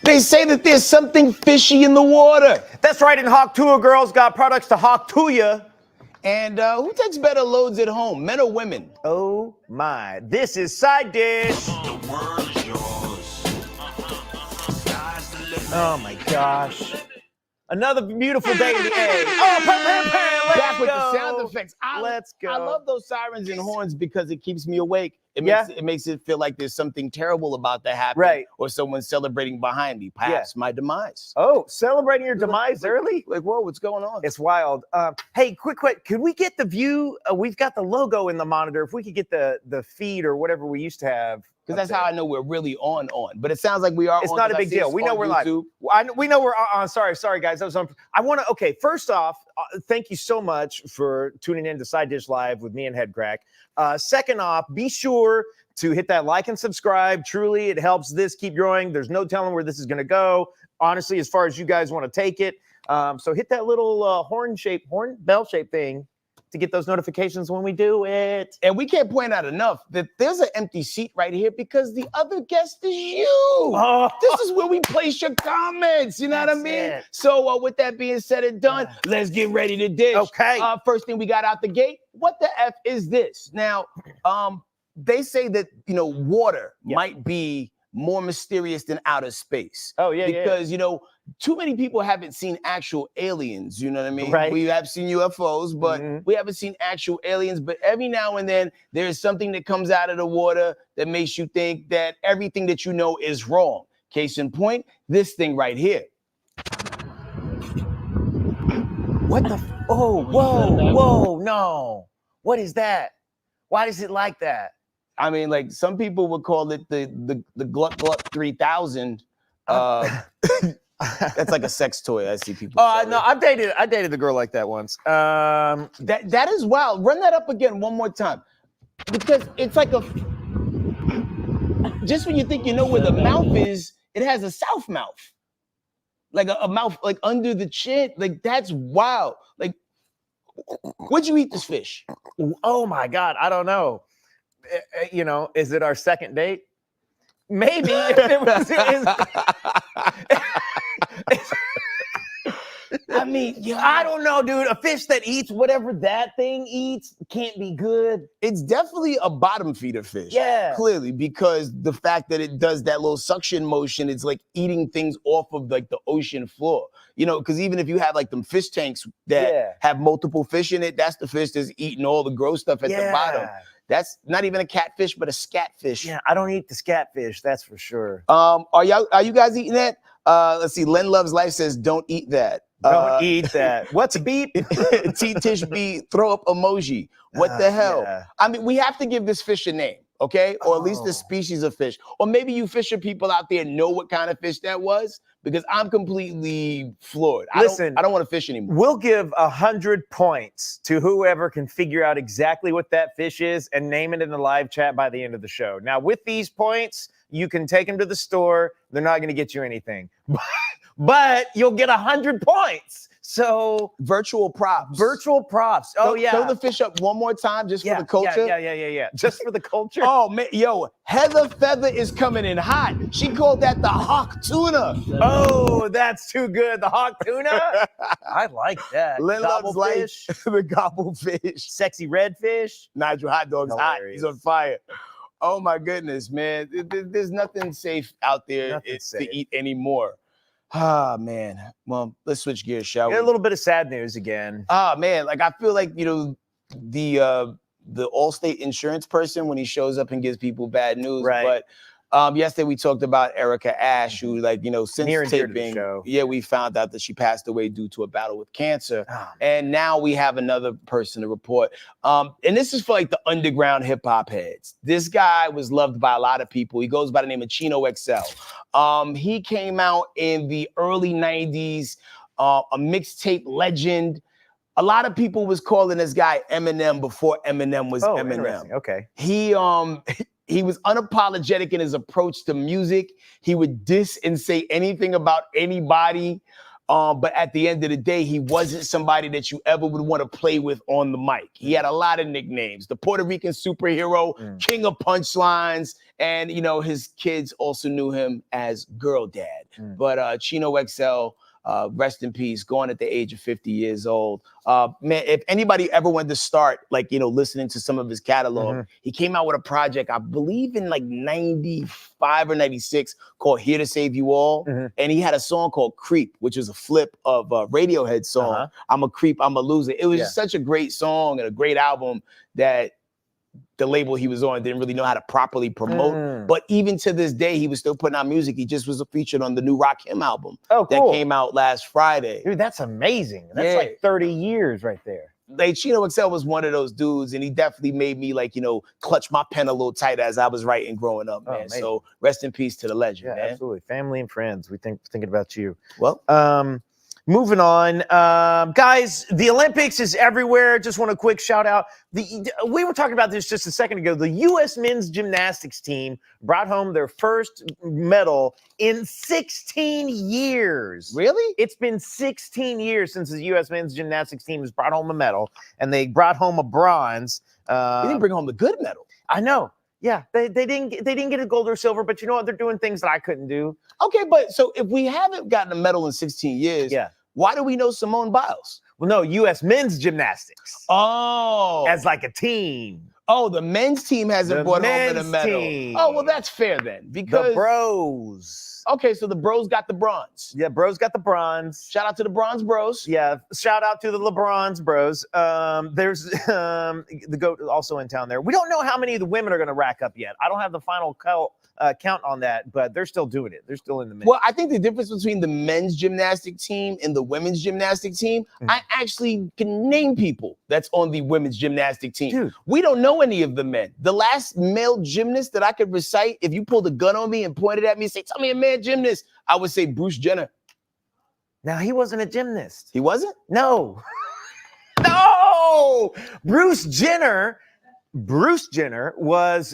They say that there's something fishy in the water. That's right, and Tuah girls got products to to you. And who takes better loads at home, men or women? Oh my, this is Side Dish. The world is yours. Sky's the limit. Oh my gosh. Another beautiful day in the A. Oh, Back with the sound effects. Let's go. I love those sirens and horns because it keeps me awake. It makes it feel like there's something terrible about to happen. Right. Or someone's celebrating behind me, perhaps my demise. Oh, celebrating your demise early? Like, whoa, what's going on? It's wild. Hey, quick, could we get the view? We've got the logo in the monitor. If we could get the feed or whatever we used to have. Because that's how I know we're really on. But it sounds like we are. It's not a big deal. We know we're live. We know we're on. Sorry, guys. I was on. I want to. Okay, first off, thank you so much for tuning in to Side Dish Live with me and Head Crack. Second off, be sure to hit that like and subscribe. Truly, it helps this keep growing. There's no telling where this is going to go. Honestly, as far as you guys want to take it. So hit that little horn bell shape thing to get those notifications when we do it. And we can't point out enough that there's an empty seat right here because the other guest is you. Oh. This is where we place your comments. You know what I mean? It. So with that being said and done, let's get ready to dish. Okay. First thing we got out the gate, what the F is this? Now, they say that, water might be more mysterious than outer space. Oh, yeah, because, too many people haven't seen actual aliens, you know what I mean? Right. We have seen UFOs, but we haven't seen actual aliens. But every now and then, there's something that comes out of the water that makes you think that everything that you know is wrong. Case in point, this thing right here. What the? Whoa, no. What is that? Why is it like that? I mean, like, some people would call it the Gluck Gluck 3000. That's like a sex toy. I see people. Oh no, I dated a girl like that once. That is wild. Run that up again one more time, because it's like just when you think you know where the mouth is, it has a south mouth, like a mouth like under the chin. Like, that's wild. Like, what'd you eat this fish? Oh my God, I don't know. Is it our second date? Maybe. If it was, I mean, I don't know, dude. A fish that eats whatever that thing eats can't be good. It's definitely a bottom feeder fish. Yeah. Clearly, because the fact that it does that little suction motion, it's like eating things off of like the ocean floor. Because even if you have like them fish tanks that have multiple fish in it, that's the fish that's eating all the gross stuff at the bottom. That's not even a catfish, but a scatfish. Yeah, I don't eat the scatfish, that's for sure. Are you guys eating that? Let's see. Len Loves Life says, don't eat that. Don't eat that. What's a beep? T-Tish B, throw up emoji. What the hell? Yeah. I mean, we have to give this fish a name, okay? Or at least the species of fish. Or maybe you fisher people out there know what kind of fish that was, because I'm completely floored. Listen, I don't want to fish anymore. We'll give 100 points to whoever can figure out exactly what that fish is and name it in the live chat by the end of the show. Now, with these points, you can take them to the store. They're not going to get you anything. But you'll get 100 points. So virtual props. Oh, yeah. Throw the fish up one more time just for the culture. Yeah. Just for the culture. Oh, man. Yo, Heather Feather is coming in hot. She called that the hawk tuna. Oh, that's too good. The hawk tuna? I like that. Len Loves Life, the gobblefish. Sexy redfish. Nigel Hot Dog's hot. He's on fire. Oh, my goodness, man. There's nothing safe out there to eat anymore. Ah, man. Well, let's switch gears, shall we? A little bit of sad news again. Ah, man. Like, I feel like, the Allstate insurance person, when he shows up and gives people bad news. Right. But yesterday we talked about Erica Ash, who, since taping, we found out that she passed away due to a battle with cancer. Oh. And now we have another person to report. And this is for like the underground hip hop heads. This guy was loved by a lot of people. He goes by the name of Chino XL. He came out in the early 90s, a mixtape legend. A lot of people was calling this guy Eminem before Eminem was Eminem. Okay. He was unapologetic in his approach to music. He would diss and say anything about anybody. But at the end of the day, he wasn't somebody that you ever would want to play with on the mic. He had a lot of nicknames. The Puerto Rican superhero, king of punchlines, and, you know, his kids also knew him as Girl Dad. But Chino XL, rest in peace, gone at the age of 50 years old. Man, if anybody ever wanted to start, like, you know, listening to some of his catalog, he came out with a project, I believe in like 95 or 96, called Here to Save You All. And he had a song called Creep, which was a flip of a Radiohead song, I'm a Creep, I'm a Loser. It was just such a great song and a great album that the label he was on didn't really know how to properly promote. But even to this day, he was still putting out music. He just was featured on the new Rakim album that came out last Friday. Dude, that's amazing. That's like 30 years right there. Like, Chino XL was one of those dudes, and he definitely made me, like, you know, clutch my pen a little tighter as I was writing growing up, man. So rest in peace to the legend, man. Absolutely. Family and friends. We thinking about you. Well, moving on, guys, the Olympics is everywhere. Just want a quick shout out. We were talking about this just a second ago. The U.S. men's gymnastics team brought home their first medal in 16 years. Really? It's been 16 years since the U.S. men's gymnastics team has brought home a medal, and they brought home a bronze. They didn't bring home the good medal. I know. Yeah, they didn't get a gold or silver, but you know what? They're doing things that I couldn't do. Okay, but so if we haven't gotten a medal in 16 years, why do we know Simone Biles? Well, no, U.S. men's gymnastics. Oh. As like a team. Oh, the men's team hasn't brought home a medal. Oh, well, that's fair then. Because the bros. Okay, so the bros got the bronze. Yeah, bros got the bronze. Shout out to the bronze bros. Yeah, shout out to the LeBron's bros. There's the GOAT also in town there. We don't know how many of the women are going to rack up yet. I don't have the final count on that, but they're still doing it. They're still in the mix. Well, I think the difference between the men's gymnastic team and the women's gymnastic team, I actually can name people that's on the women's gymnastic team. Dude. We don't know any of the men. The last male gymnast that I could recite, if you pulled a gun on me and pointed at me and say, tell me a man gymnast, I would say Bruce Jenner. Now, he wasn't a gymnast. He wasn't? No. No! Bruce Jenner was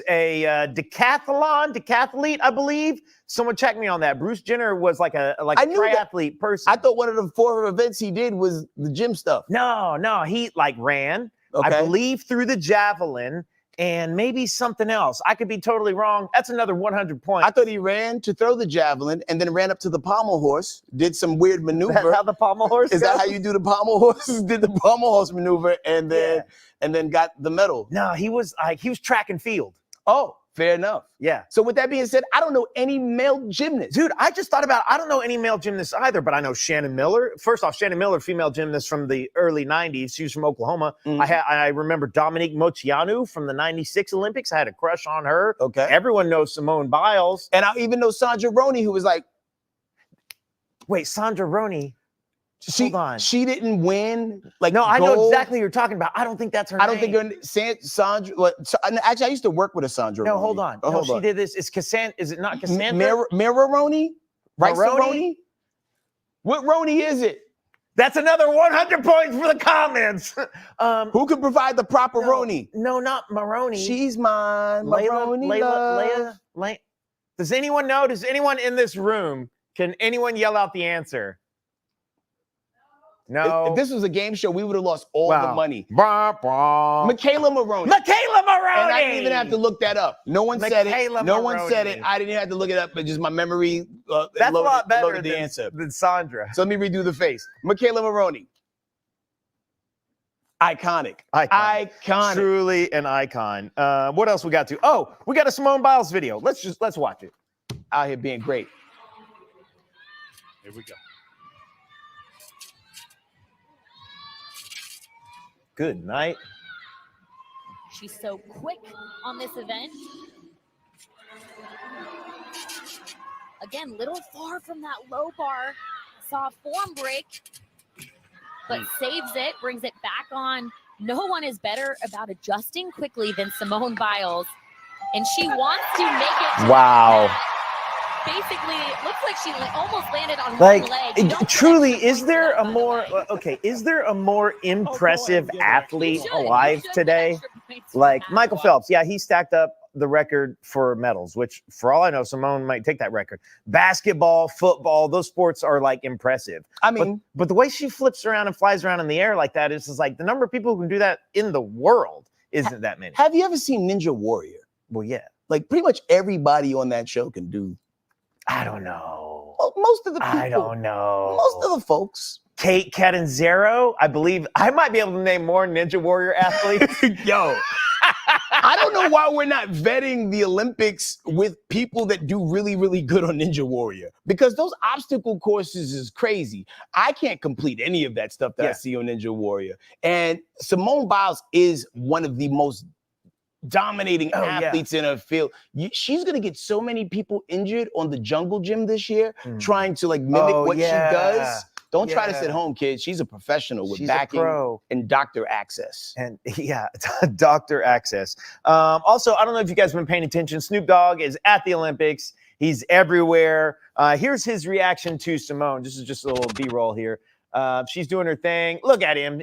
a decathlete, I believe. Someone check me on that. Bruce Jenner was like a triathlete person. I thought one of the 4 events he did was the gym stuff. No, he like ran. Okay. I believe through the javelin and maybe something else. I could be totally wrong. That's another 100 points. I thought he ran to throw the javelin and then ran up to the pommel horse, did some weird maneuver. That's how the pommel horse Is that how you do the pommel horse? Did the pommel horse maneuver and then got the medal. No, he was track and field. Oh, fair enough. Yeah. So with that being said, I don't know any male gymnasts. Dude, I just thought about, I don't know any male gymnasts either, but I know Shannon Miller. First off, Shannon Miller, female gymnast from the early 90s. She was from Oklahoma. I remember Dominique Moceanu from the 96 Olympics. I had a crush on her. Okay. Everyone knows Simone Biles. And I even know Sandra Roney, who was like... Wait, Sandra Roney? Hold on. She didn't win. Like, no, I gold. know exactly what you're talking about. I don't think that's her name. I don't think Sandra. Actually, I used to work with a Sandra. No, Roney. hold on. Oh, no, hold she on. did this. It's Cassandra. Is it not Cassandra? Maroni? Right, Maroni? What Roney is it? That's another 100 points for the comments. Who can provide the proper Roney? No, not Maroni. She's mine. Layla. Does anyone know? Does anyone in this room? Can anyone yell out the answer? No. If this was a game show, we would have lost all the money. Michaela Maroney. Maroney. And I didn't even have to look that up. No one said it. No Maroney. one said it. I didn't have to look it up, but just my memory That's a lot better loaded the answer. than Sandra. So let me redo the face. Michaela Maroney. Iconic. Truly an icon. What else we got to? Oh, we got a Simone Biles video. Let's watch it. Out here being great. Here we go. Good night. She's so quick on this event. Again, little far from that low bar. Saw a form break, but saves it, brings it back on. No one is better about adjusting quickly than Simone Biles. And she wants to make it. Wow. Basically, it looks like she almost landed on Like, one leg. truly, is there a more impressive athlete alive today? Like Michael Phelps, yeah, he stacked up the record for medals, which for all I know, Simone might take that record. Basketball, football, those sports are like impressive. I mean, but the way she flips around and flies around in the air like that is just like the number of people who can do that in the world isn't that many. Have you ever seen Ninja Warrior? Well, yeah. Like pretty much everybody on that show can do. I don't know. Well, most of the people. I don't know. Most of the folks. Kate Catanzaro, I believe I might be able to name more Ninja Warrior athletes. Yo, I don't know why we're not vetting the Olympics with people that do really, really good on Ninja Warrior, because those obstacle courses is crazy. I can't complete any of that stuff that I see on Ninja Warrior. And Simone Biles is one of the most dominating athletes in her field. She's going to get so many people injured on the jungle gym this year, trying to like mimic what she does. Don't try this at home, kids. She's a professional with backing and doctor access. And doctor access. Also, I don't know if you guys have been paying attention. Snoop Dogg is at the Olympics. He's everywhere. Here's his reaction to Simone. This is just a little B-roll here. She's doing her thing. Look at him.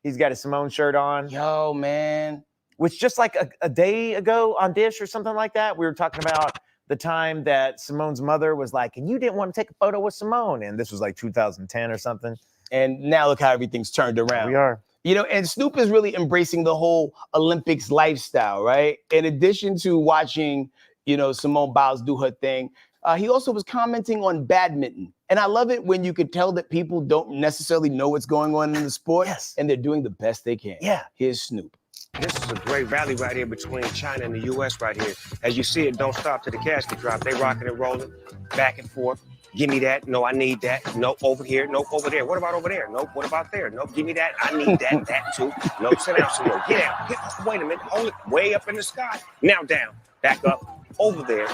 He's got a Simone shirt on. Yo, man. Which just like a day ago on Dish or something like that, we were talking about the time that Simone's mother was like, and you didn't want to take a photo with Simone. And this was like 2010 or something. And now look how everything's turned around. We are. You know, and Snoop is really embracing the whole Olympics lifestyle, right? In addition to watching, you know, Simone Biles do her thing, he also was commenting on badminton. And I love it when you could tell that people don't necessarily know what's going on in the sport. And they're doing the best they can. Here's Snoop. This is a great rally right here between China and the U.S. right here. As you see, it don't stop to the casket drop. They rocking and rolling back and forth. Give me that. No, I need that. No, over here. No, over there. What about over there? No, what about there? No, give me that. I need that. That too. No, sit down, Simone. Get out. Wait a minute. Hold it. Way up in the sky. Now down. Back up. Over there.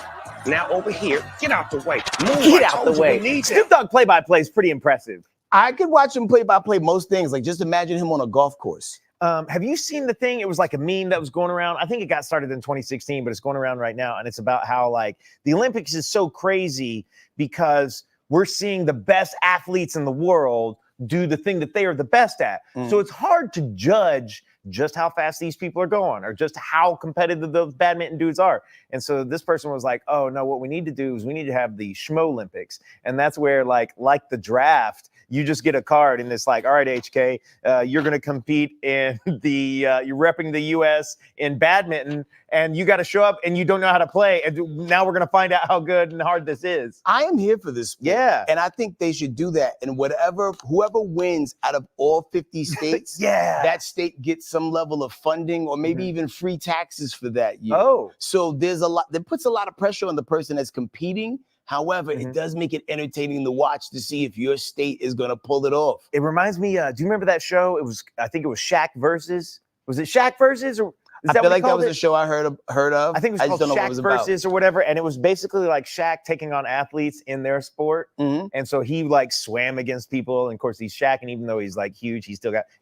Now over here. Get out the way. Move. Get out the way. Snoop Dogg play-by-play is pretty impressive. I could watch him play-by-play most things. Like just imagine him on a golf course. Have you seen the thing? It was like a meme that was going around. I think it got started in 2016, but it's going around right now. And it's about how like the Olympics is so crazy because we're seeing the best athletes in the world do the thing that they are the best at. So it's hard to judge just how fast these people are going or just how competitive those badminton dudes are. And so this person was like, oh no, what we need to do is we need to have the Schmo Olympics. And that's where like the draft, you just get a card and it's like, all right, HK, you're going to compete in you're repping the U.S. in badminton and you got to show up and you don't know how to play. And now we're going to find out how good and hard this is. I am here for this sport. Yeah. And I think they should do that. And whoever wins out of all 50 states, that state gets some level of funding or maybe even free taxes for that year. So there's that puts a lot of pressure on the person that's competing. However, it does make it entertaining to watch to see if your state is going to pull it off. It reminds me, do you remember that show? I think it was Shaq Versus. Was it Shaq Versus? Or I feel like that was a show I heard of. I think it was called Shaq Versus or whatever. And it was basically like Shaq taking on athletes in their sport. And so he like swam against people. And of course he's Shaq. And even though he's like huge, he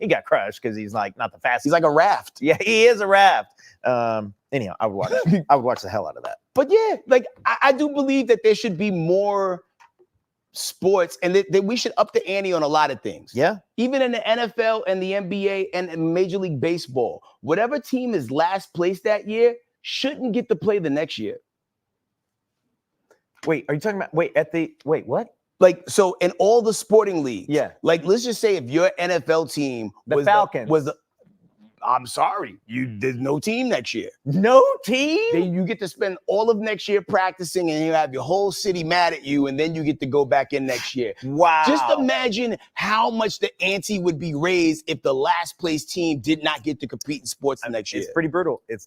got crushed because he's like not the fastest. He's like a raft. Yeah, he is a raft. Anyhow, I would watch the hell out of that. But yeah, like I do believe that there should be more sports and that we should up the ante on a lot of things. Yeah. Even in the NFL and the NBA and Major League Baseball, whatever team is last place that year shouldn't get to play the next year. Wait, are you talking about, what? Like, so in all the sporting leagues, like let's just say if your NFL team the Falcons I'm sorry, there's no team next year. No team? Then you get to spend all of next year practicing and you have your whole city mad at you and then you get to go back in next year. Wow. Just imagine how much the ante would be raised if the last place team did not get to compete in sports next year. It's pretty brutal. It's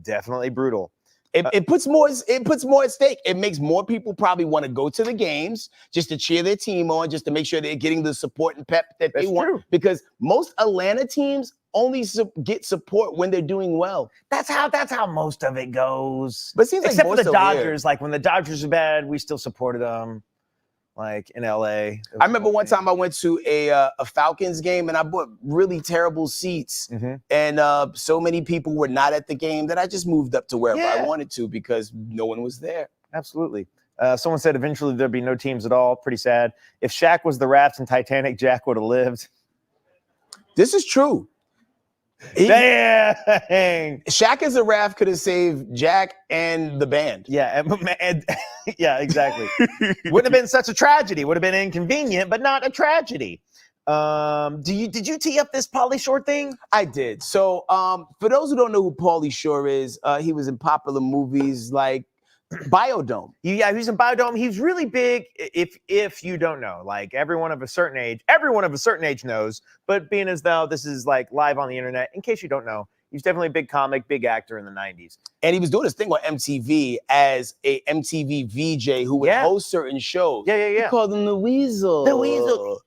definitely brutal. It puts more at stake. It makes more people probably want to go to the games just to cheer their team on, just to make sure they're getting the support and pep that they want. True. Because most Atlanta teams only get support when they're doing well. That's how most of it goes. But it seems like except more for the so Dodgers, here. Like when the Dodgers are bad, we still supported them. Like in LA. I remember one time I went to a Falcons game and I bought really terrible seats. And so many people were not at the game that I just moved up to wherever I wanted to because no one was there. Absolutely. Someone said eventually there'd be no teams at all. Pretty sad. If Shaq was the raft in Titanic, Jack would have lived. This is true. Dang. Shaq as a ref could have saved Jack and the band. Yeah, yeah, exactly. Wouldn't have been such a tragedy. Would have been inconvenient, but not a tragedy. Did you tee up this Pauly Shore thing? I did. So, for those who don't know who Pauly Shore is, he was in popular movies like Biodome. Yeah, he was in Biodome. He's really big. If you don't know, like everyone of a certain age knows. But being as though this is like live on the internet, in case you don't know, he's definitely a big comic, big actor in the 90s. And he was doing this thing on MTV as a MTV VJ who would host certain shows. Yeah. He called him the Weasel. The Weasel.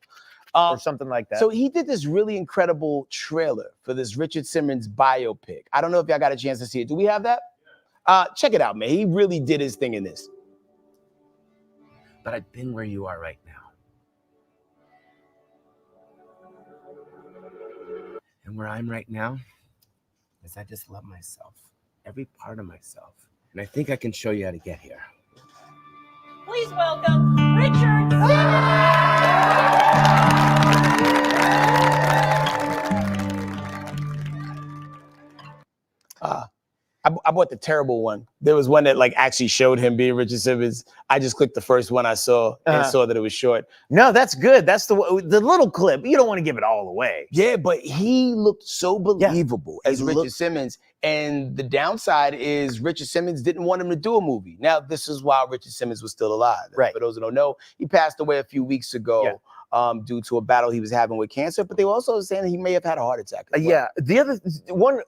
Or something like that. So he did this really incredible trailer for this Richard Simmons biopic. I don't know if y'all got a chance to see it. Do we have that? Check it out, man. He really did his thing in this. But I've been where you are right now. And where I'm right now is I just love myself, every part of myself. And I think I can show you how to get here. Please welcome Richard I bought the terrible one. There was one that like actually showed him being Richard Simmons. I just clicked the first one I saw and saw that it was short. No, that's good. That's the little clip. You don't want to give it all away. Yeah, but he looked so believable as Richard Simmons. And the downside is Richard Simmons didn't want him to do a movie. Now, this is while Richard Simmons was still alive. Right. For those who don't know, he passed away a few weeks ago due to a battle he was having with cancer. But they were also saying that he may have had a heart attack as well. Yeah. The other one,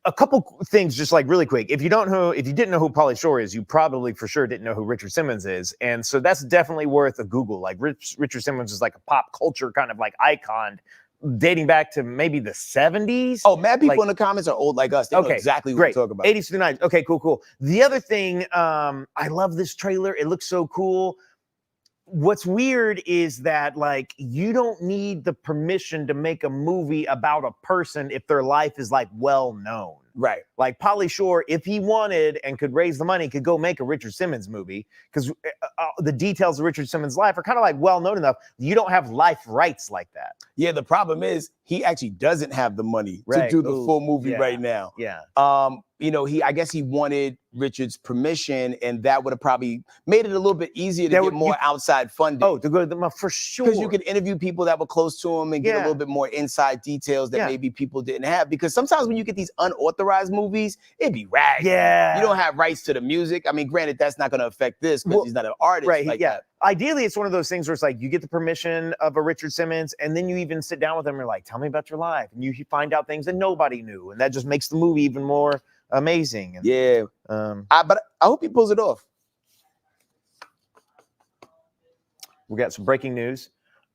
a couple things just like really quick. If you didn't know who Pauly Shore is, you probably for sure didn't know who Richard Simmons is. And so that's definitely worth a Google. Like Richard Simmons is like a pop culture kind of like icon dating back to maybe the 70s. Oh, mad people in the comments are old like us. They know exactly what we're talking about. 80s to the 90s. Okay, cool. The other thing, I love this trailer. It looks so cool. What's weird is that like you don't need the permission to make a movie about a person if their life is like well known. Right. Like Pauly Shore, if he wanted and could raise the money, could go make a Richard Simmons movie because the details of Richard Simmons' life are kind of like well known enough. You don't have life rights like that. Yeah, the problem is he actually doesn't have the money to do the full movie right now. Yeah. You know, I guess he wanted Richard's permission, and that would have probably made it a little bit easier to get more outside funding. Oh, to go to the for sure. Because you could interview people that were close to him and get a little bit more inside details that maybe people didn't have. Because sometimes when you get these unauthorized movies, it'd be rag. Yeah. You don't have rights to the music. I mean, granted, that's not going to affect this because he's not an artist. Right. Like yeah. that. Ideally, it's one of those things where it's like you get the permission of a Richard Simmons, and then you even sit down with him and you're like, tell me about your life. And you find out things that nobody knew. And that just makes the movie even more amazing. And, yeah. But I hope he pulls it off. We got some breaking news.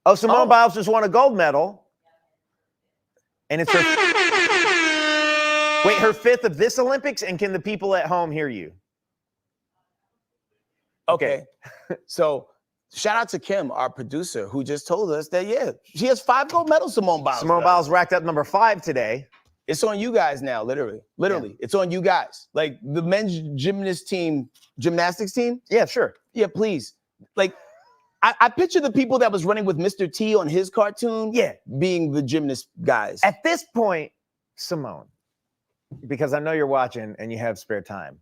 Oh, Simone Biles just won a gold medal. And it's her her fifth of this Olympics. And can the people at home hear you? Okay. So shout out to Kim, our producer, who just told us that, she has 5 gold medals, Simone Biles. Simone Biles racked up number 5 today. It's on you guys now, literally. It's on you guys. Like the men's gymnastics team. Yeah, sure. Yeah, please. Like, I picture the people that was running with Mr. T on his cartoon being the gymnast guys. At this point, Simone, because I know you're watching and you have spare time,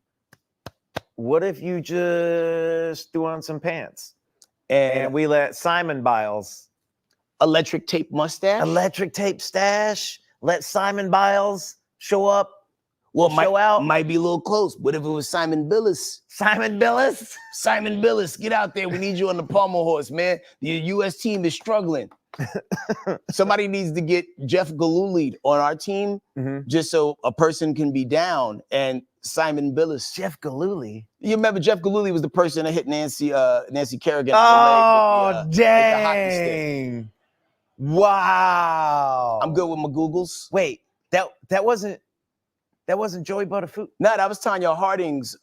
what if you just threw on some pants and we let Simone Biles electric tape stash, let Simone Biles show up, show out. Might be a little close. What if it was Simon Biles? Simon Biles, get out there. We need you on the pommel horse, man. The U.S. team is struggling. Somebody needs to get Jeff Gillooly on our team just so a person can be down. And Simon Biles. Jeff Gillooly? You remember Jeff Gillooly was the person that hit Nancy Kerrigan. Oh, dang. Wow. I'm good with my Googles. Wait, that wasn't Joey Buttafuoco? No, that was Tanya Harding's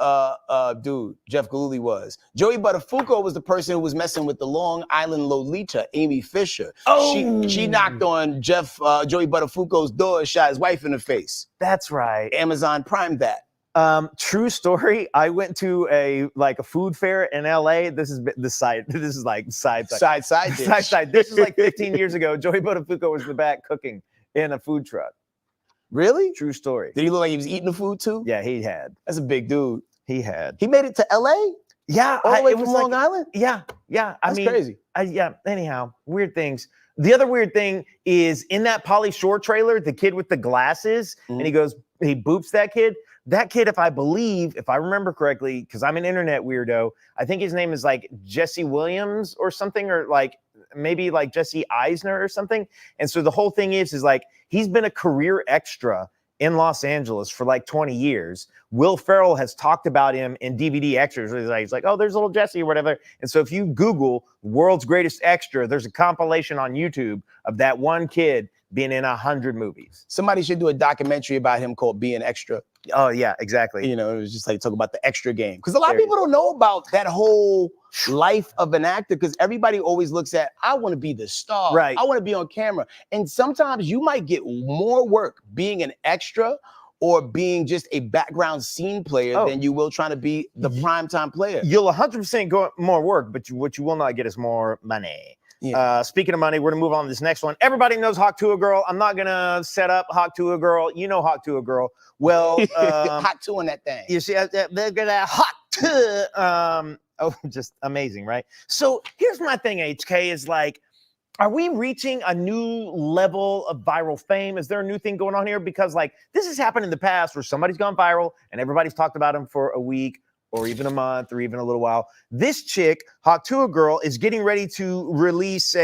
dude, Jeff Gillooly was. Joey Buttafuoco was the person who was messing with the Long Island Lolita, Amy Fisher. Oh. She knocked on Joey Buttafuoco's door and shot his wife in the face. That's right. Amazon Prime that. True story. I went to a food fair in LA. This is side dish. This is like 15 years ago. Joey Buttafuoco was in the back cooking in a food truck. Really? True story. Did he look like he was eating the food too? Yeah, he had. That's a big dude. He had. He made it to LA? Yeah, All the way it from was Long like, Island? yeah. I That's mean, crazy. yeah. Anyhow, weird things. The other weird thing is in that Pauly Shore trailer, the kid with the glasses, and he boops that kid. That kid, if I remember correctly, because I'm an internet weirdo, I think his name is like Jesse Williams or something, or like maybe like Jesse Eisner or something. And so the whole thing is like he's been a career extra in Los Angeles for like 20 years. Will Ferrell has talked about him in DVD extras. He's like, oh, there's little Jesse or whatever. And so if you Google world's greatest extra, there's a compilation on YouTube of that one kid being in 100 movies. Somebody should do a documentary about him called Being Extra. Oh, yeah, exactly. You know, it was just like talk about the extra game. Because a lot of people don't know about that whole life of an actor, because everybody always looks at, I want to be the star. Right. I want to be on camera. And sometimes you might get more work being an extra or being just a background scene player than you will trying to be the primetime player. You'll 100% go more work, but what you will not get is more money. Yeah. Speaking of money, we're gonna move on to this next one. Everybody knows Hawk Tuah Girl. I'm not gonna set up Hawk Tuah Girl. You know Hawk Tuah Girl. Well, hot two on that thing. You see, they're gonna Hawk Tuah. Oh, just amazing, right? So here's my thing, HK, is like, are we reaching a new level of viral fame? Is there a new thing going on here? Because like this has happened in the past where somebody's gone viral and everybody's talked about him for a week or even a month or even a little while. This chick, Hawk Tuah Girl, is getting ready to release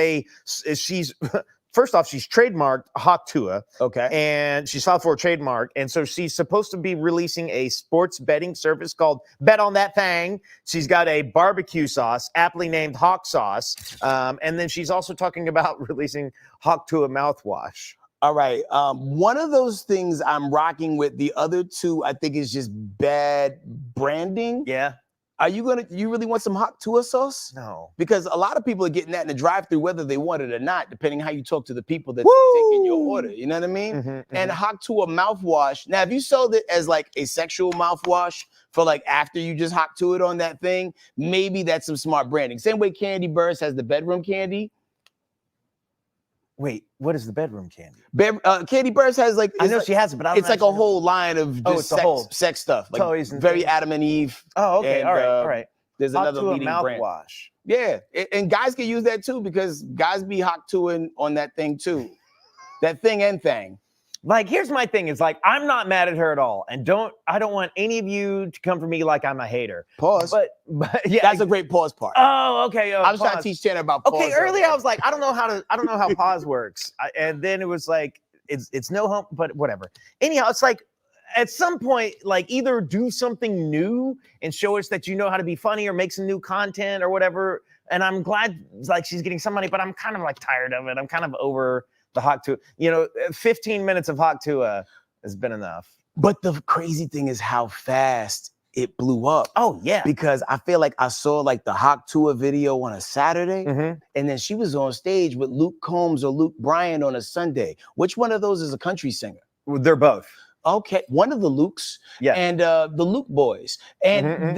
first off, she's trademarked Hawk Tuah. Okay. And she's filed for a trademark. And so she's supposed to be releasing a sports betting service called Bet on That Thing. She's got a barbecue sauce, aptly named Hawk Sauce. And then she's also talking about releasing Hawk Tuah mouthwash. All right. One of those things I'm rocking with. The other two, I think, is just bad branding. Yeah. You really want some Hawk Tuah sauce? No. Because a lot of people are getting that in the drive-thru, whether they want it or not, depending how you talk to the people that are taking your order. You know what I mean? And Hawk Tuah mouthwash. Now, if you sold it as like a sexual mouthwash for like after you just Hawk Tuah it on that thing, maybe that's some smart branding. Same way Candy Burst has the bedroom candy. Wait, what is the bedroom candy? Candy Burst has like, I know she has it, but I don't it's like a whole line of just sex stuff, like toys and very things. Adam and Eve. Oh, okay, And, all right. There's Hawk another Tuah leading brand. mouthwash. Yeah, and guys can use that too, because guys be Hawk Tuahing on that thing too. That thing and thing. Like, here's my thing. It's like, I'm not mad at her at all. And I don't want any of you to come for me like I'm a hater. Pause. But yeah. That's a great pause part. Oh, okay. I was trying to teach Tanner about pause. Okay, earlier I was like, I don't know how pause works. And then it was like, it's no home, but whatever. Anyhow, it's like, at some point, like either do something new and show us that you know how to be funny or make some new content or whatever. And I'm glad like she's getting some money, but I'm kind of like tired of it. I'm kind of over the Hawk Tuah. 15 minutes of Hawk Tuah has been enough. But the crazy thing is how fast it blew up. Oh, yeah. Because I feel like I saw like the Hawk Tuah video on a Saturday, and then she was on stage with Luke Combs or Luke Bryan on a Sunday. Which one of those is a country singer? They're both. Okay, one of the Lukes, and the Luke boys, and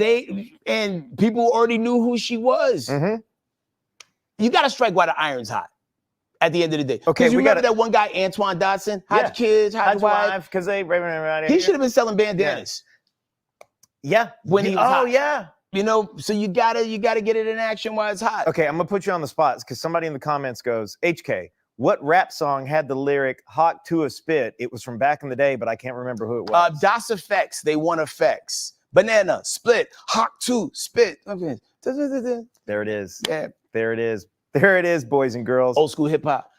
and people already knew who she was. You got to strike while the iron's hot. At the end of the day, okay. You remember that one guy, Antoine Dodson, had kids, had wife, because he should have been selling bandanas. Yeah, when he was hot. Yeah. So you gotta get it in action while it's hot. Okay, I'm gonna put you on the spot because somebody in the comments goes, HK, what rap song had the lyric Hawk Tuah spit? It was from back in the day, but I can't remember who it was. Das Effects, They Want Effects. Banana, Split, Hawk Tuah, Spit. There it is. Yeah. There it is. There it is, boys and girls. Old school hip hop.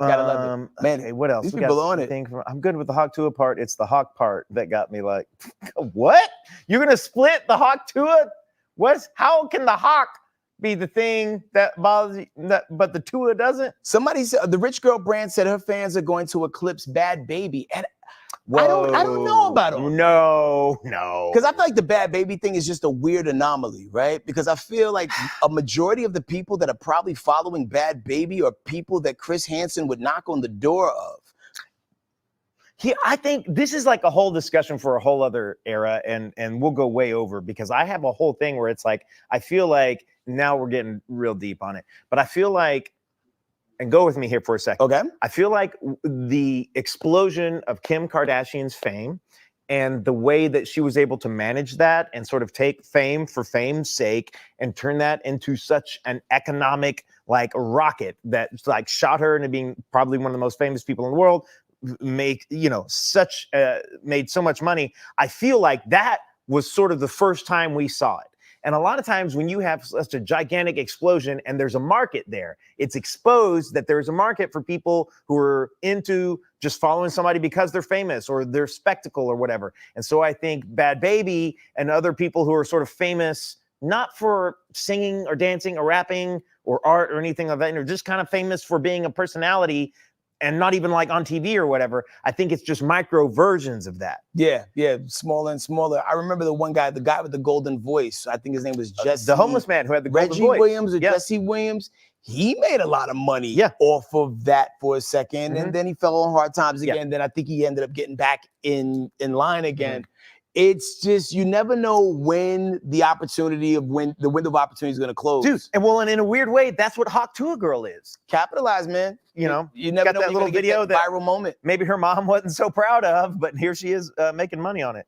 Gotta love it. Man, okay, what else? These people on it. I'm good with the Hawk Tuah part. It's the Hawk part that got me like, what? You're gonna split the Hawk Tuah? How can the Hawk be the thing that bothers you, but the Tuah doesn't? Somebody said the Rich Girl brand said her fans are going to eclipse Bad Baby, and I don't know about them. No. Because I feel like the Bad Baby thing is just a weird anomaly, right? Because I feel like a majority of the people that are probably following Bad Baby are people that Chris Hansen would knock on the door of. I think this is like a whole discussion for a whole other era, and we'll go way over because I have a whole thing where it's like, I feel like now we're getting real deep on it, but I feel like and go with me here for a second. Okay. I feel like the explosion of Kim Kardashian's fame and the way that she was able to manage that and sort of take fame for fame's sake and turn that into such an economic like rocket that like shot her into being probably one of the most famous people in the world, made so much money. I feel like that was sort of the first time we saw it. And a lot of times when you have such a gigantic explosion and there's a market there, it's exposed that there's a market for people who are into just following somebody because they're famous or they're spectacle or whatever. And so I think Bad Baby and other people who are sort of famous, not for singing or dancing or rapping or art or anything of that, they're just kind of famous for being a personality and not even like on TV or whatever. I think it's just micro versions of that. Yeah, smaller and smaller. I remember the guy with the golden voice. I think his name was Jesse. The homeless man who had the golden Reggie voice. Williams or Jesse Williams. He made a lot of money off of that for a second, and then he fell on hard times again. Then I think he ended up getting back in line again. It's just, you never know when the window of opportunity is going to close. Dude, and in a weird way, that's what Hawk Tuah Girl is. Capitalize, man. You know, you never know that little video, that viral moment. Maybe her mom wasn't so proud of, but here she is making money on it.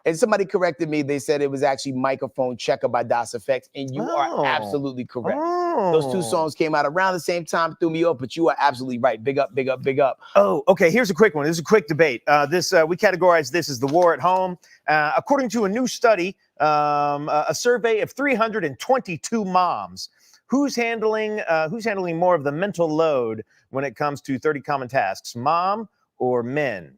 And somebody corrected me. They said it was actually Microphone Checker by Das Effects, and you are absolutely correct. Those two songs came out around the same time, threw me off, but you are absolutely right. Big up, big up, big up. Oh, okay. Here's a quick one. This is a quick debate. We categorize this as the war at home. According to a new study, a survey of 322 moms, who's handling more of the mental load when it comes to 30 common tasks, mom or men?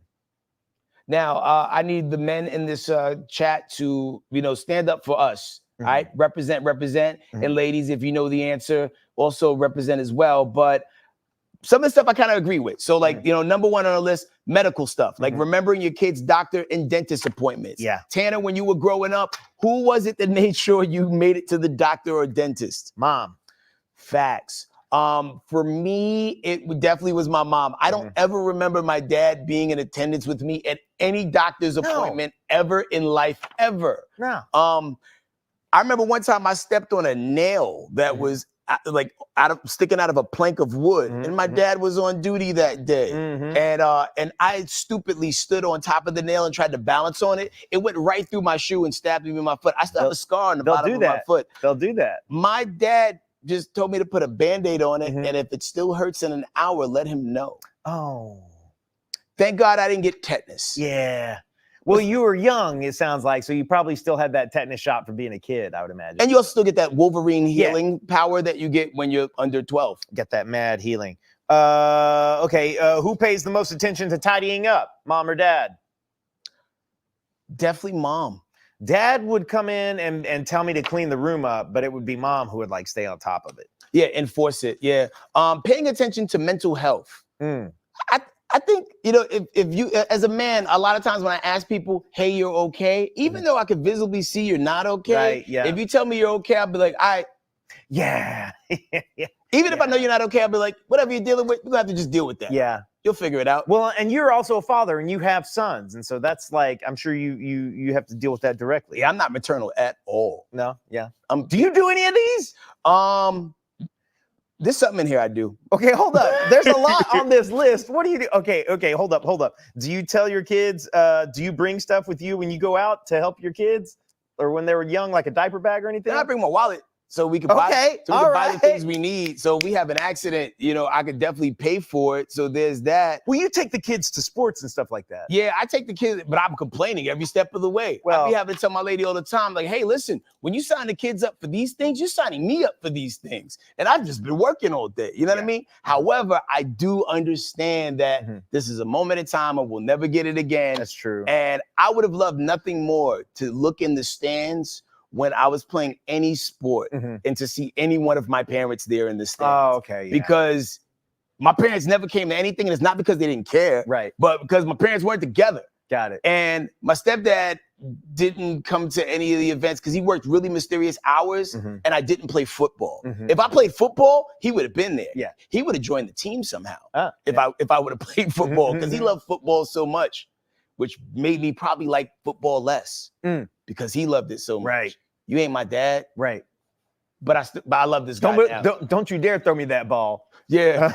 Now, I need the men in this chat to, stand up for us. All right, represent. And ladies, if you know the answer, also represent as well. But some of the stuff I kind of agree with. So like, number one on the list, medical stuff, like remembering your kid's doctor and dentist appointments. Yeah. Tanner, when you were growing up, who was it that made sure you made it to the doctor or dentist? Mom. Facts. For me, it definitely was my mom. I don't ever remember my dad being in attendance with me at any doctor's appointment ever in life, ever. No. I remember one time I stepped on a nail that was sticking out of a plank of wood, and my dad was on duty that day, and I stupidly stood on top of the nail and tried to balance on it. It went right through my shoe and stabbed me in my foot. I still have a scar on the bottom of my foot. They'll do that. My dad just told me to put a Band-Aid on it, and if it still hurts in an hour, let him know. Oh. Thank God I didn't get tetanus. Yeah. Well, you were young, it sounds like, so you probably still had that tetanus shot for being a kid, I would imagine. And you also still get that Wolverine healing power that you get when you're under 12. Get that mad healing. Who pays the most attention to tidying up, mom or dad? Definitely mom. Dad would come in and tell me to clean the room up, but it would be mom who would like stay on top of it. Yeah, enforce it. Yeah. Paying attention to mental health. I think, if you, as a man, a lot of times when I ask people, hey, you're okay, even though I could visibly see you're not okay, if you tell me you're okay, I'll be like, all right. Yeah. Even if I know you're not okay, I'll be like, whatever you're dealing with, you're gonna have to just deal with that. Yeah. You'll figure it out. Well, and you're also a father and you have sons. And so that's like, I'm sure you have to deal with that directly. Yeah, I'm not maternal at all. No? Yeah. Do you do any of these? There's something in here I do. Okay, hold up. There's a lot on this list. What do you do? Okay, hold up. Do you tell your kids, do you bring stuff with you when you go out to help your kids? Or when they were young, like a diaper bag or anything? I bring my wallet. So we can buy the things we need. So if we have an accident, I could definitely pay for it. So there's that. Well, you take the kids to sports and stuff like that. Yeah, I take the kids, but I'm complaining every step of the way. Well, I be having to tell my lady all the time, like, hey, listen, when you sign the kids up for these things, you're signing me up for these things. And I've just been working all day. You know what I mean? However, I do understand that this is a moment in time and we'll never get it again. That's true. And I would have loved nothing more to look in the stands when I was playing any sport and to see any one of my parents there in the stands. Oh, okay. Yeah. Because my parents never came to anything, and it's not because they didn't care, right? But because my parents weren't together. Got it. And my stepdad didn't come to any of the events because he worked really mysterious hours, and I didn't play football. If I played football, he would have been there. Yeah. He would have joined the team somehow if I would have played football, because he loved football so much, which made me probably like football less because he loved it so much. Right. You ain't my dad. Right. but I love this guy. Don't you dare throw me that ball. Yeah.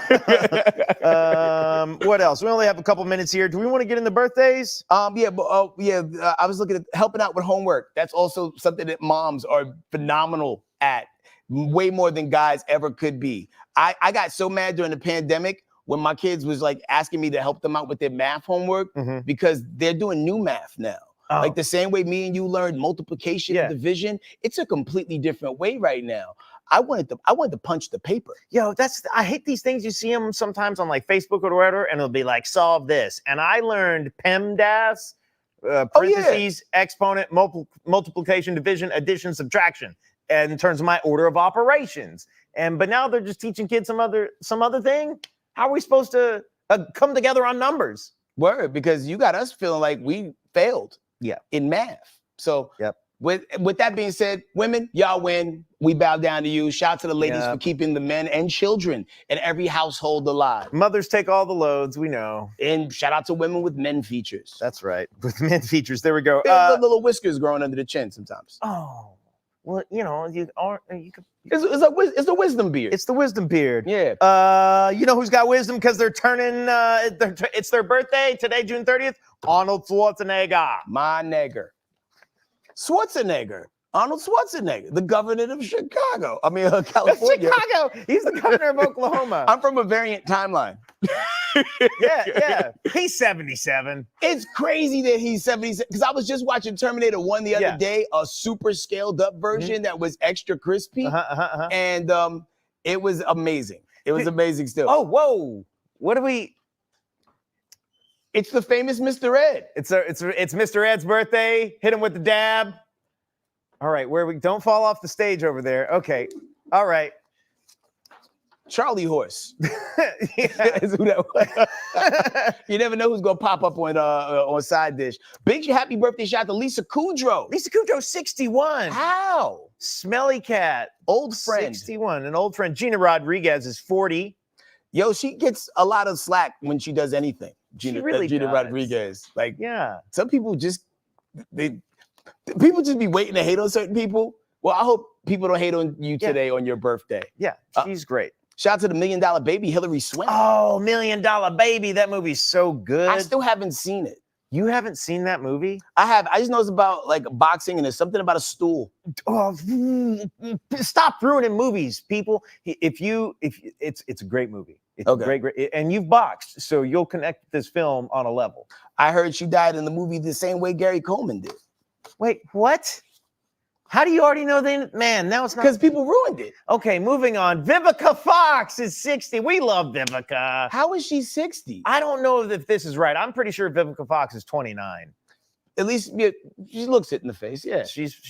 What else? We only have a couple minutes here. Do we want to get into birthdays? I was looking at helping out with homework. That's also something that moms are phenomenal at, way more than guys ever could be. I got so mad during the pandemic when my kids was like asking me to help them out with their math homework because they're doing new math now. Oh. Like the same way me and you learned multiplication and division, it's a completely different way right now. I wanted to punch the paper. Yo, I hate these things. You see them sometimes on like Facebook or whatever, and it'll be like, solve this. And I learned PEMDAS, parentheses, exponent, multiplication, division, addition, subtraction, and in terms of my order of operations. But now they're just teaching kids some other thing. How are we supposed to come together on numbers? Word, because you got us feeling like we failed in math. So with that being said, women, y'all win. We bow down to you. Shout out to the ladies for keeping the men and children in every household alive. Mothers take all the loads, we know. And shout out to women with men features. That's right. With men features. There we go. Little whiskers growing under the chin sometimes. Oh, well, you know, you could. It's the wisdom beard. It's the wisdom beard. Yeah. You know who's got wisdom because they're turning. It's their birthday today, June 30th. Arnold Schwarzenegger. My nigger. Arnold Schwarzenegger, the governor of Chicago. I mean, California. Chicago. He's the governor of Oklahoma. I'm from a variant timeline. Yeah. He's 77. It's crazy that he's 77 because I was just watching Terminator 1 the other day, a super scaled up version that was extra crispy. And it was amazing. It was amazing still. Oh, whoa. What do we... It's the famous Mr. Ed. It's Mr. Ed's birthday. Hit him with the dab. All right, don't fall off the stage over there. Okay. All right. Charlie Horse. Is who that was. You never know who's gonna pop up on side dish. Big happy birthday shout out to Lisa Kudrow. Lisa Kudrow, 61. How? Smelly cat, old friend. 61, an old friend. Gina Rodriguez is 40. Yo, she gets a lot of slack when she does anything. Gina Rodriguez. Like, some people just people just be waiting to hate on certain people. Well, I hope people don't hate on you today on your birthday. Yeah, she's great. Shout out to the $1 Million Baby, Hillary Swank. Oh, $1 Million Baby. That movie's so good. I still haven't seen it. You haven't seen that movie? I have. I just know it's about like boxing and there's something about a stool. Oh, stop ruining movies, people. It's a great movie. It's great, and you've boxed, so you'll connect this film on a level. I heard she died in the movie the same way Gary Coleman did. Wait, what? How do you already know that? Man, now it's not. Because people ruined it. Okay, moving on. Vivica Fox is 60. We love Vivica. How is she 60? I don't know if this is right. I'm pretty sure Vivica Fox is 29. At least she looks it in the face. Yeah, she's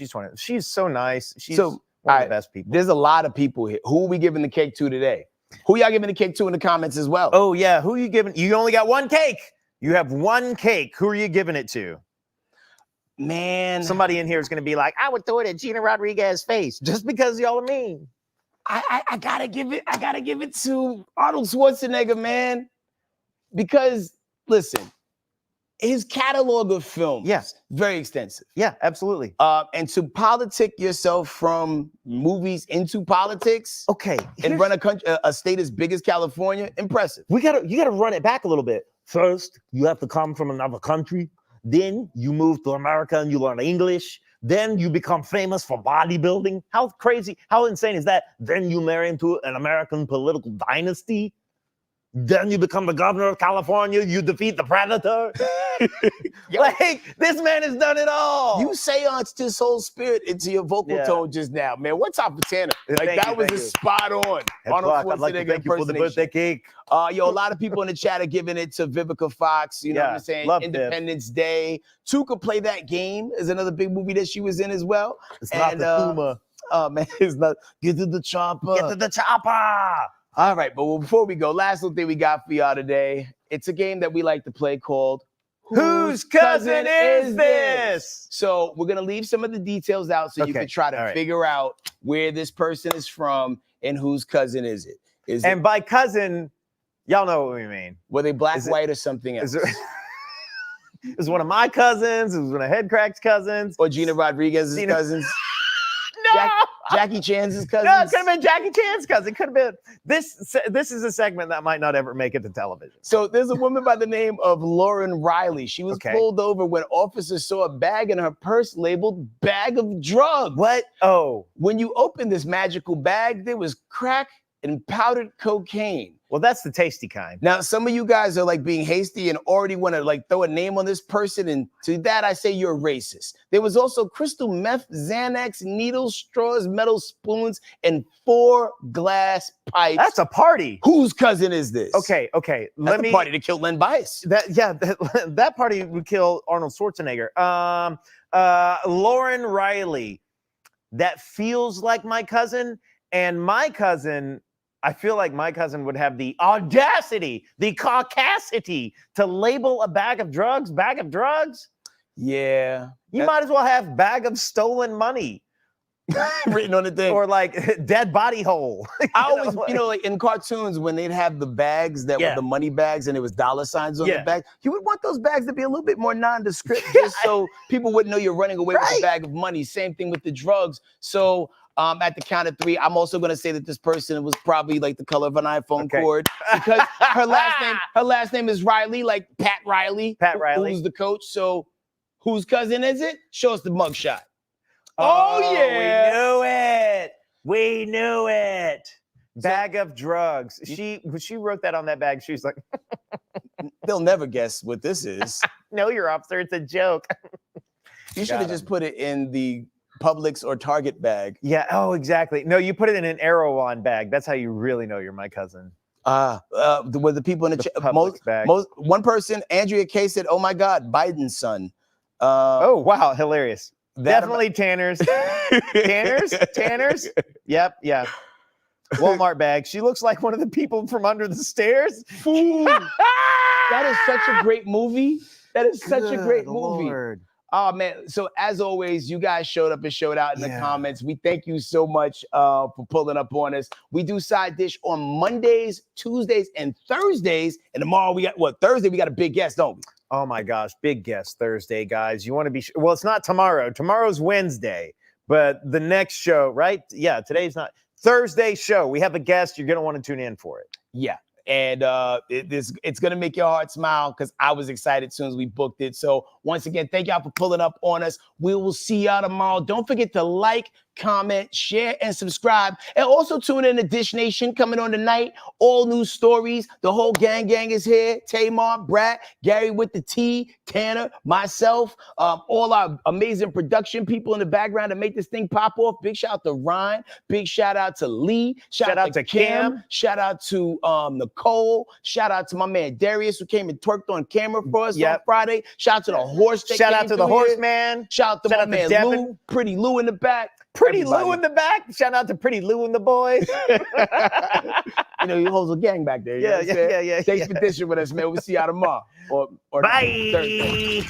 20. She's so nice. She's one of the best people. There's a lot of people here. Who are we giving the cake to today? Who y'all giving the cake to in the comments as well? Oh yeah, who are you giving? You only got one cake. You have one cake. Who are you giving it to? Man, somebody in here is going to be like, I would throw it at Gina Rodriguez's face just because y'all are mean. I gotta give it to Arnold Schwarzenegger, man. Because listen, his catalog of films, very extensive. Yeah, absolutely. And to politic yourself from movies into politics, and run a state as big as California, impressive. You gotta run it back a little bit. First, you have to come from another country. Then you move to America and you learn English. Then you become famous for bodybuilding. How crazy, how insane is that? Then you marry into an American political dynasty. Then you become the governor of California. You defeat the predator. Like, this man has done it all. You seanced his whole spirit into your vocal tone just now, man. What's up, Tanner? Like, that was a spot on. I'd like to thank you for the birthday cake. Yo, a lot of people in the chat are giving it to Vivica Fox. You know what I'm saying? Independence Day. Two Could Play That Game is another big movie that she was in as well. It's not the Puma. Oh, man, it's not. Get to the chopper. Get to the chopper. All right, but before we go, last little thing we got for y'all today. It's a game that we like to play called Whose Cousin Is This? So we're going to leave some of the details out so you can try to figure out where this person is from and whose cousin is it. And by cousin, y'all know what we mean. Were they black, white, or something else? Is one of my cousins? Is one of Headcrack's cousins? Or Gina Rodriguez's cousins? No! Jackie Chan's cousin. No, it could have been Jackie Chan's cousin. It could have been this. This is a segment that might not ever make it to television. So there's a woman by the name of Lauren Riley. She was Okay. pulled over when officers saw a bag in her purse labeled bag of drugs. What? Oh, When you open this magical bag, there was crack and powdered cocaine. well, that's the tasty kind. Now, some of you guys are like being hasty and already want to like throw a name on this person. And to that, I say you're a racist. There was also crystal meth, Xanax, needles, straws, metal spoons, and 4 glass pipes. That's a party. Whose cousin is this? Okay. That's the party to kill Len Bias. That party would kill Arnold Schwarzenegger. Lauren Riley. That feels like my cousin, and my cousin. I feel like my cousin would have the audacity, the caucasity to label a bag of drugs. Yeah. You might as well have bag of stolen money written on the thing. or like dead body hole. I always, like in cartoons when they'd have the bags that Yeah. were the money bags and it was dollar signs on Yeah. the bag, you would want those bags to be a little bit more nondescript just so people wouldn't know you're running away with a bag of money. Same thing with the drugs. So at the count of 3, I'm also going to say that this person was probably like the color of an iPhone cord because her last name is Riley, like Pat Riley. Pat Riley. Who's the coach. So whose cousin is it? Show us the mugshot. Oh, yeah. We knew it. Bag of drugs. She wrote that on that bag. She was like, They'll never guess what this is. no, your officer, it's a joke. You should have just put it in the Publix or Target bag. Yeah, oh, exactly. No, you put it in an Erewhon bag. That's how you really know you're my cousin. Were the people in the Publix bag. one person, Andrea K said, "Oh my God, Biden's son." Oh, wow, hilarious. That Definitely Tanner's. Tanner's. Yep, yeah. Walmart bag. She looks like one of the people from Under the Stairs. Fool. That is such a great movie. That is such a great movie. Lord. Oh man. So as always, you guys showed up and showed out in the comments. We thank you so much for pulling up on us. We do Side Dish on Mondays, Tuesdays, and Thursdays. And tomorrow we got Thursday, we got a big guest, don't we? Oh my gosh, big guest Thursday, guys. You want to be well, it's not tomorrow. Tomorrow's Wednesday, but the next show, right? Yeah, today's not Thursday show. We have a guest. You're gonna want to tune in for it. Yeah. And it's going to make your heart smile because I was excited as soon as we booked it. So once again, thank y'all for pulling up on us. We will see y'all tomorrow. Don't forget to like, comment, share, and subscribe. And also tune in to Dish Nation coming on tonight. All new stories. The whole gang is here. Tamar, Brad, Gary with the T, Tanner, myself, all our amazing production people in the background to make this thing pop off. Big shout out to Ryan. Big shout out to Lee. Shout out to Kim. Shout out to Nicole. Shout out to my man Darius who came and twerked on camera for us on Friday. Shout out to the horse. Shout out to the horseman. Shout out to my man Lou. Pretty Lou in the back. Pretty Lou in the back. Shout out to Pretty Lou and the boys. You hold a gang back there. Yeah. Thanks for dishing with us, man. We'll see y'all tomorrow. Or Bye. Thursday.